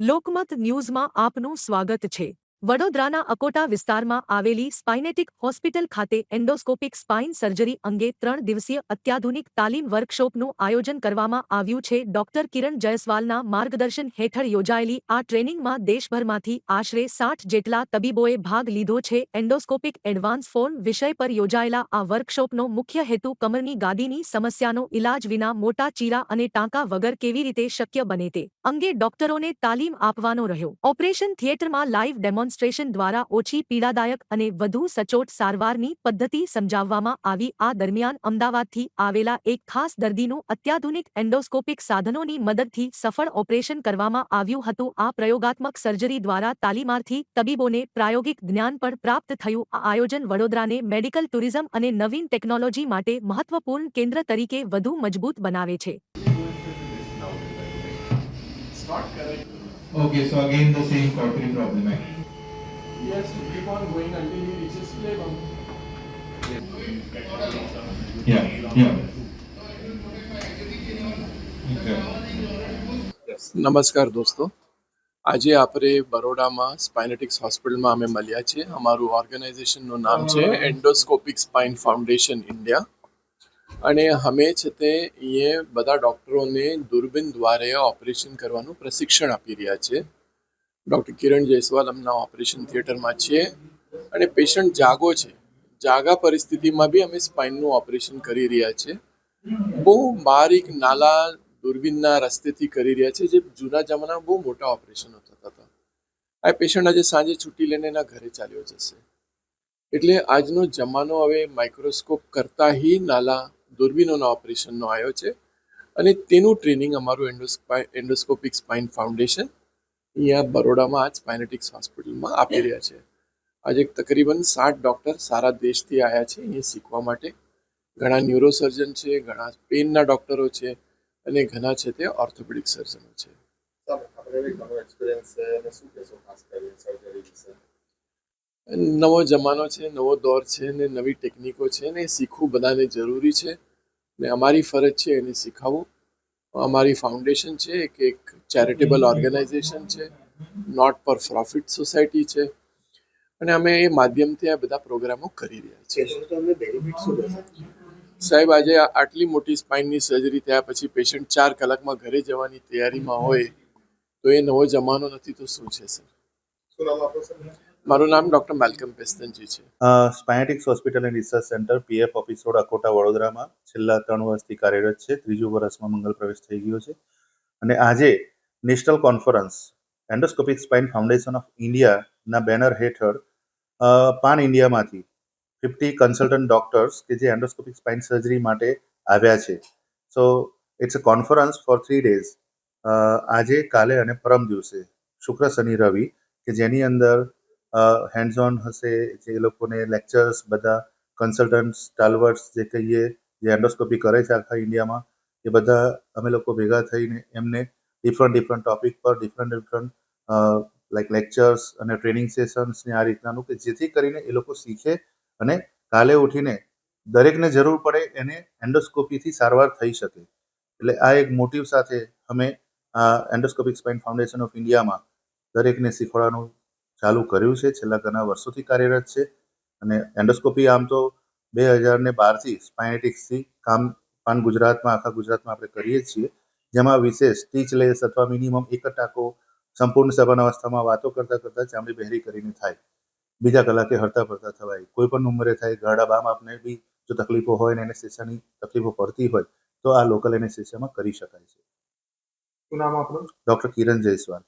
લોકમત ન્યૂઝમાં આપનું સ્વાગત છે। વડોદરાના અકોટા વિસ્તારમાં આવેલી સ્પાઇનેટિક હોસ્પિટલ ખાતે એન્ડોસ્કોપિક સ્પાઇન સર્જરી અંગે 3 દિવસીય અત્યાધુનિક તાલીમ વર્કશોપનું આયોજન કરવામાં આવ્યું છે। ડોક્ટર કિરણ જયસ્વાલના માર્ગદર્શન હેઠળ યોજાયેલી આ ટ્રેનિંગમાં દેશભરમાંથી આશરે 60 જેટલા તબીબોએ ભાગ લીધો છે। એન્ડોસ્કોપિક એડવાન્સ ફોર્મ વિષય પર યોજાયેલા આ વર્કશોપનો મુખ્ય હેતુ કમરની ગાદીની સમસ્યાનો ઇલાજ વિના મોટા ચીરા અને ટાંકા વગર કેવી રીતે શક્ય બને તે અંગે ડોક્ટરોને તાલીમ આપવાનો રહ્યો। ઓપરેશન થિયેટરમાં લાઇવ ડેમોન્સ્ટ્રેશન દ્વારા ઓછી પીડાદાયક અને વધુ સચોટ સારવારની પદ્ધતિ સમજાવવામાં આવી। આ દરમિયાન અમદાવાદથી આવેલા એક ખાસ દર્દીનું અત્યાધુનિક એન્ડોસ્કોપિક સાધનોની મદદથી સફળ ઓપરેશન કરવામાં આવ્યું હતું। આ પ્રયોગાત્મક સર્જરી દ્વારા તાલીમાર્થી તબીબોને પ્રાયોગિક જ્ઞાન પણ પ્રાપ્ત થયું। આ આયોજન વડોદરાને મેડિકલ ટુરિઝમ અને નવીન ટેકનોલોજી માટે મહત્વપૂર્ણ કેન્દ્ર તરીકે વધુ મજબૂત બનાવે છે। Okay, so again the same cautery problem. He has to keep on going until he reaches play bump. Yeah. Okay. નમસ્કાર દોસ્તો, આજે આપણે બરોડામાં સ્પાઇનેટિક્સ હોસ્પિટલમાં અમે મળ્યા છીએ। અમારું ઓર્ગેનાઇઝેશનનું નામ છે એન્ડોસ્કોપિક સ્પાઇન ફાઉન્ડેશન ઇન્ડિયા અને અમે છે તે એ બધા ડૉક્ટરોને દૂરબીન દ્વારા ઓપરેશન કરવાનું પ્રશિક્ષણ આપી રહ્યા છે। ડૉક્ટર કિરણ જયસ્વાલ અમના ઓપરેશન થિયેટરમાં છે અને પેશન્ટ જાગો છે, જાગા પરિસ્થિતિમાં બી અમે સ્પાઇનનું ઓપરેશન કરી રહ્યા છે। બહુ બારીક નાલા દૂરબીનના રસ્તેથી કરી રહ્યા છે, જે જૂના જમાનામાં બહુ મોટા ઓપરેશનો થતા હતા। આ પેશન્ટ આજે સાંજે છૂટી લઈને એના ઘરે ચાલ્યો જશે। એટલે આજનો જમાનો હવે માઇક્રોસ્કોપ કરતાં ही નાલા દૂરબીનોના ઓપરેશનનો આવ્યો છે અને તેનું ટ્રેનિંગ અમારું એન્ડોસ્કોપિક સ્પાઇન ફાઉન્ડેશન અહીંયા બરોડામાં આજ સ્પાઇનેટિક્સ હોસ્પિટલમાં આપી રહ્યા છે। આજે તકરીબન 60 ડૉક્ટર સારા દેશથી આવ્યા છે અહીંયા શીખવા માટે। ઘણા ન્યુરોસર્જન છે, ઘણા પેનના ડૉક્ટરો છે અને ઘણા છે તે ઓર્થોપેડિક સર્જનો છે। નવો જમાનો છે, નવો દોર છે ને નવી ટેકનિકો છે ને એ શીખવું બધાને જરૂરી છે ને અમારી ફરજ છે એને શીખવવું। અમારી ફાઉન્ડેશન છે એક ચેરિટેબલ ઓર્ગેનાઇઝેશન છે, નોટ ફોર પ્રોફિટ સોસાયટી છે અને અમે એ માધ્યમથી આ બધા પ્રોગ્રામો કરી રહ્યા છીએ। સાહેબ, આજે આટલી મોટી સ્પાઇનની સર્જરી થયા પછી પેશન્ટ 4 કલાકમાં ઘરે જવાની તૈયારીમાં હોય તો એ નવો જમાનો નથી તો શું છે સર? મારું નામ ડૉક્ટર મેલ્કમ પેસ્ટનજી છે। સ્પાઇનેટિક્સ hospital and research centre PF office road Akota વડોદરામાં છેલ્લા 3 વર્ષથી કાર્યરત છે। ત્રીજું વર્ષમાં મંગલ પ્રવેશ થઈ ગયો છે અને આજે national conference endoscopic spine foundation of ઇન્ડિયાના બેનર હેઠળ પાન ઇન્ડિયામાંથી 50 કન્સલ્ટન્ટ ડોક્ટર્સ કે જે એન્ડોસ્કોપિક સ્પાઇન સર્જરી માટે આવ્યા છે। So it's a conference for 3 days, આજે, કાલે અને પરમ દિવસે શુક્ર, શનિ, રવિ, કે જેની અંદર હેન્ડ્સ ઓન હશે, જે એ લોકોને લેક્ચર્સ બધા કન્સલ્ટન્ટ્સ સ્ટાલવર્ટ્સ જે કહીએ જે એન્ડોસ્કોપી કરે છે આખા ઇન્ડિયામાં, એ બધા અમે લોકો ભેગા થઈને એમને ડિફરન્ટ ટોપિક પર ડિફરન્ટ લાઈક લેક્ચર્સ અને ટ્રેનિંગ સેશન્સ ને આ રીતનાનું કે જેથી કરીને એ લોકો શીખે અને કાલે ઉઠીને દરેકને જરૂર પડે એને એન્ડોસ્કોપીથી સારવાર થઈ શકે। એટલે આ એક મોટિવ સાથે અમે આ એન્ડોસ્કોપિક સ્પાઇન ફાઉન્ડેશન ઓફ ઇન્ડિયામાં દરેકને શીખવાડવાનું ચાલુ કર્યું છે। છેલ્લા ઘણા વર્ષોથી કાર્યરત છે અને એન્ડોસ્કોપી આમ તો 2012થી સ્પાઇનેટિક્સથી કામ પાન ગુજરાતમાં આખા ગુજરાતમાં આપણે કરીએ છીએ, જેમાં વિશેષ સ્ટીચલેસ અથવા મિનિમમ એક જ ટાંકો સંપૂર્ણ સભાન અવસ્થામાં વાતો કરતાં ચામડી બહેરી કરીને થાય, બીજા કલાકે હરતા ફરતા થવાય, કોઈ પણ ઉંમરે થાય, ગરડા બામ આપને બી જો તકલીફો હોય ને એનેસ્થેસિયાની તકલીફો પડતી હોય તો આ લોકલ એનેસ્થેસિયામાં કરી શકાય છે। શું નામ આપણું? ડૉક્ટર કિરણ જયસ્વાલ।